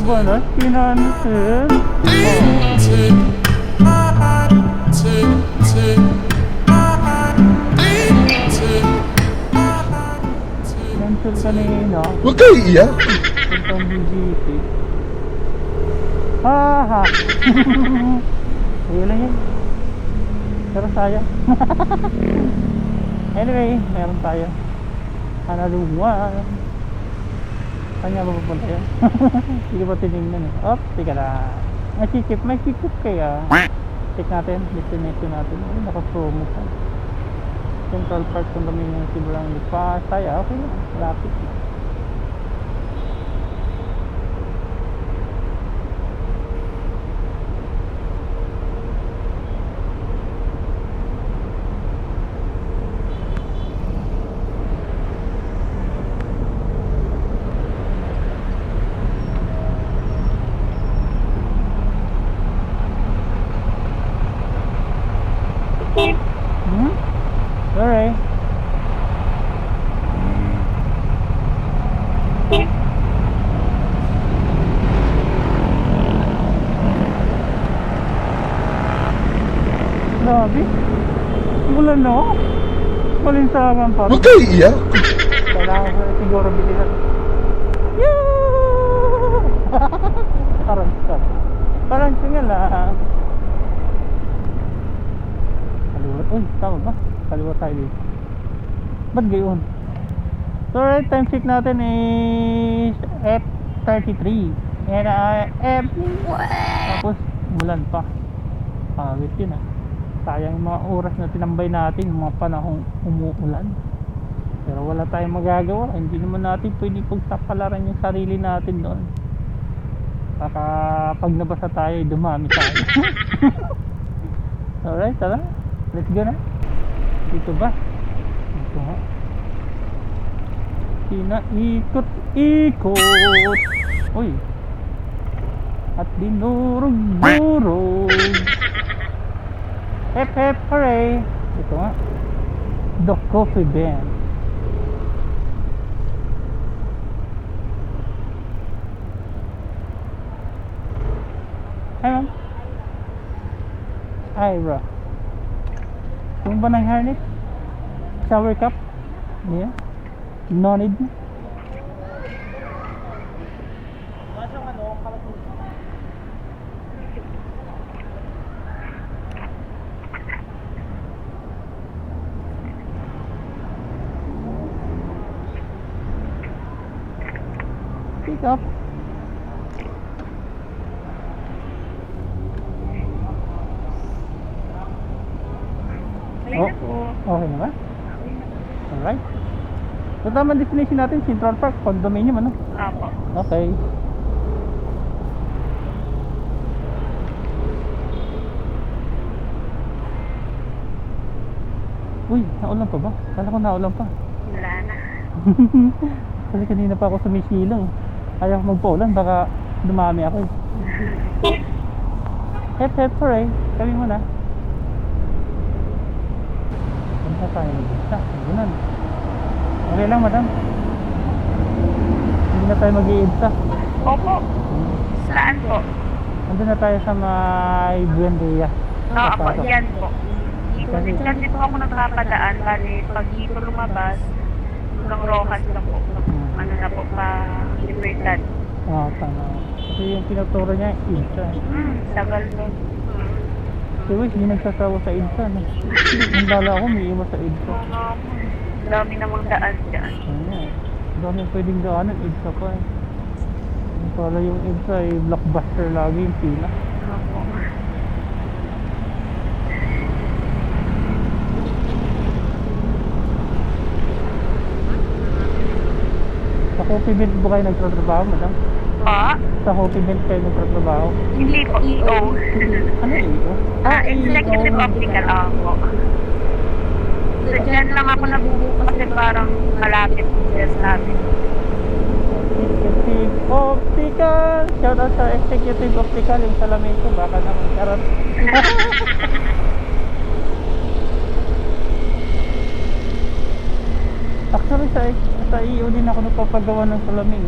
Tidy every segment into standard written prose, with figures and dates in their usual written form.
Balas finansin. Cancel kanina. Huwag kayo iiyak. Puntang BGC. Haha. Ayun lang yan. Pero sayang. Anyway, meron tayo. Another one. Kanya ba pupunta yan? Hindi ba tinignan eh? Oh, tika na. May chip kaya. Check natin, destination natin. Ay, naka-promo pa. Central Park Condominium Sibulang Lipa. Saya, okay na. Lapit. Alright. Grabe. Bulan na ako. Malinsangan pa. Huwag kayo iiyak. Kailangan ko siguro bilisan. Yoo! Parang singa lang. Kaliwa. Uy, tama ba? Kaliwa tayo dito. Ba't gayon? So right, time check natin is F33. And tapos mulan pa. Pawit yun ah. Sayang yung mga oras na tinambay natin, yung mga panahong umuulan. Pero wala tayong magagawa. Hindi naman natin pwede pagtapalaran yung sarili natin doon. Baka pag nabasa tayo, dumami tayo. Alright, tara. Let's go na. Dito ba? Dito nga. Pinaikot-ikot. Uy. At dinurog-durog. Hep hep hooray. Ito nga. The Coffee Band. Hi ma'am. Ira. Yung ba ng harness? Shower cup? Yeah. No need. Pick up. Okay na ba? Alright. So tamang destination natin, Central Park, condominium ano? Apo. Okay. Uy, naulan pa ba? Kala ko naulan pa. Wala na. Kasi kanina pa ako sumisilang. Ayaw magpaulan, baka dumami ako eh. Hep hep hooray. Kami mo na. Punta tayo mag-isa. Gunan. Okay lang madam. Hindi na tayo mag-iinsa. Opo. Saan po? Nandun na tayo sa may Buendia. Oo po, yan po. Dito po ako nagpapadaan. Bali, pag dito lumabas, hanggang Rojas na po. Ano na po pa, Libertad. Oo, tama. Kasi yung pinaturo niya, Insa. Tagal mo. Si Wish, hindi nagsasawa sa Insa. No? Nung lala ako, may iwas sa Insa. Dami namang daan dyan. Ayan. Dami pwedeng daanan, Insa pa eh. Para yung Insa ay blockbuster lagi yung pila. Opo. Sa Coffee Mint po kayo nagtatrabaho, madam? Pa? Sa Coffee Mint kayo nagtatrabaho? Hindi po, EO. Ano EO? Executive Optical ako. So dyan lang ako nabubuo kasi parang malapit sa amin. Executive Optical! Shout out sa Executive Optical, yung salamin ko, baka naman karat. din ako nagpapagawa ng salamin.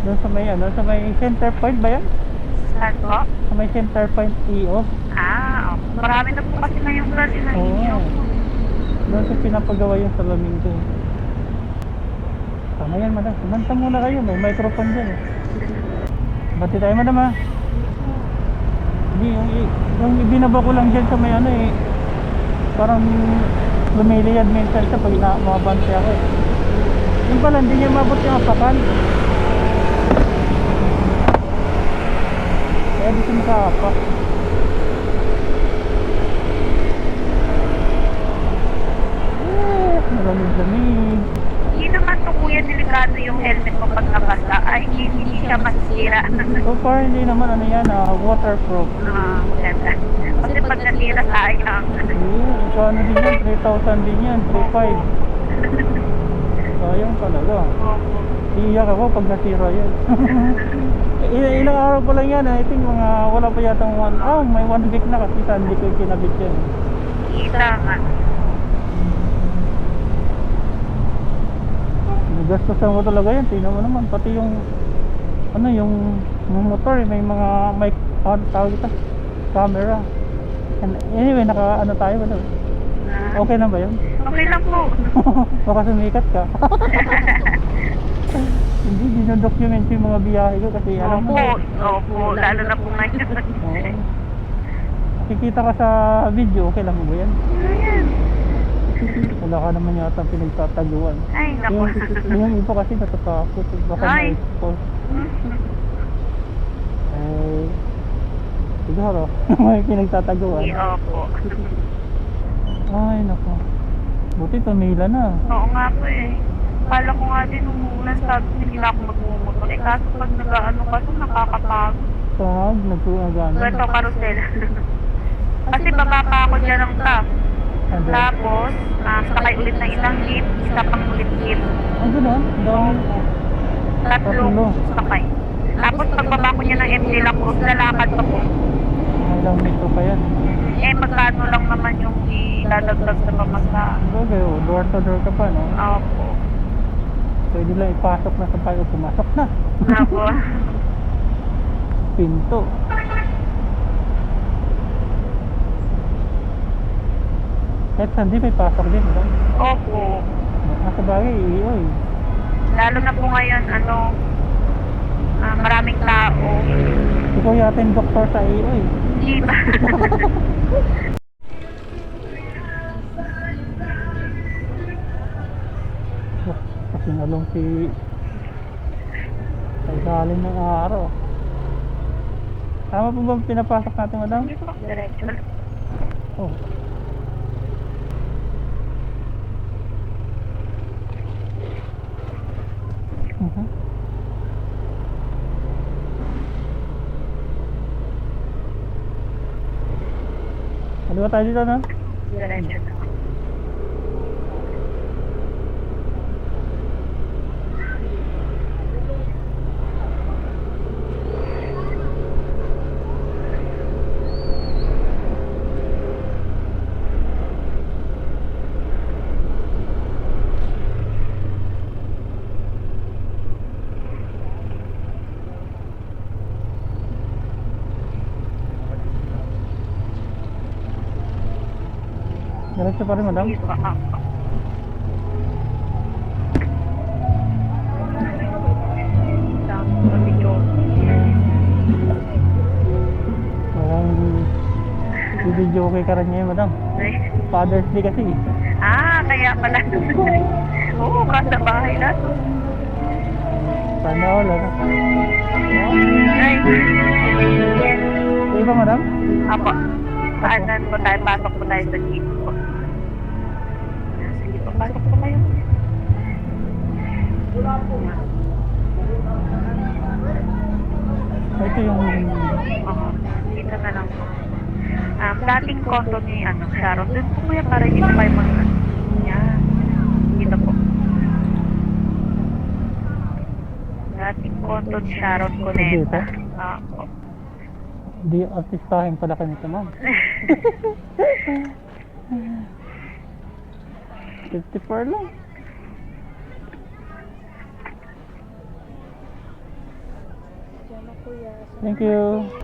Doon sa may ano, sa may center point ba yan? Saan po? Sa may center point EO. Ah, marami na po kasi ngayong branch na Oo. inyo. Doon sa pinapagawa yung salamin ko. Tama yan, madam. Kumanta muna kayo. May microphone dyan eh. Bati tayo, madam ha. Hindi, yung ibinaba ko lang dyan sa may ano eh. Parang lumiliyad minsan siya pag mabante ako eh. Yung pala, hindi niya mabot yung apakan. Kaya di siya makaapak. Malamig-lamig. Hindi naman to kuya delikado yung helmet mo pag nabasa. Ay, hindi siya masira. So far, hindi naman ano yan, waterproof. Maganda. Kasi pag nasira sayang. Kano din yan? 3,000 din yan, 3,500. Sayang talaga. Iiyak ako pag nasira yan. Ilang araw pa lang yan, I think mga wala pa yatang may 1 week na kasi hindi ko kinabit yan. Kita nga. Gastusan mo talaga yan, tingnan mo naman, pati yung ano yung motor may mga mic tawag ito, camera. And anyway, naka ano tayo ba daw? Okay lang ba yun? Okay lang po. Baka sumikat ka. Hindi, dinodocument yung mga biyahe ko kasi alam mo. Opo, lalo na po ngayon. Oo. Nakikita ka sa video, okay lang mo ba yan? Wala ka naman yata pinagtataguan. Ay, naku. Yung iba kasi natatakot. Baka Ay. ma-expose. Eh, siguro, may pinagtataguan. Opo. Ay, naku. Buti tumila na. Oo nga po eh. Kala ko nga din umuulan, sabi ko hindi na ako magmumotor. Eh kaso pag nag-ano kasi nakakapagod. Pag nagkuagana. Kwento karusel. Kasi baba pa ako dyan ng top. Tapos, sakay ulit ng isang jeep, isa pang ulit jeep. Ang gano'n? Dami. Tatlong sakay. Tapos pagbaba ko niya ng MJ La Cruz, lalakad pa po. Ilang metro pa yan. Eh, magkano lang naman yung idadagdag sa pamasa. Okay, door to door ka pa, no? Opo. Pwede lang ipasok na sa payo, pumasok na. Opo. Pinto. Kahit sandi may pasok din, no? Opo. Sa bagay, oy. Lalo na po ngayon, maraming tao. Ikaw yata yung doktor sa iyo, eh. Di ba? Kasing along si sa ilalim ng araw. Tama po ba pinapasok natin, madam? Diretso. Oh. Ano ba tayo dito, no? Diretso. Diretso pa rin, madam? Di ba? Parang video okay ka rin ngayon, madam. Father's Day kasi. Kaya pala. Oo, kasa bahay na to. Sana all, ano? Ay. Iba, madam? Apo. Paanan po tayo, pasok po tayo sa jeep po. Sige po, pasok po kayo. Ito yung... Dito na lang po. Dating kondo ni Sharon. Doon po kuya para dito kayo yan. Dito po. Dating kondo ni Sharon Cuneta. Po. Di artistahin pala ka nito, ma'am. 54 lang. Diyan na kuya. Thank you.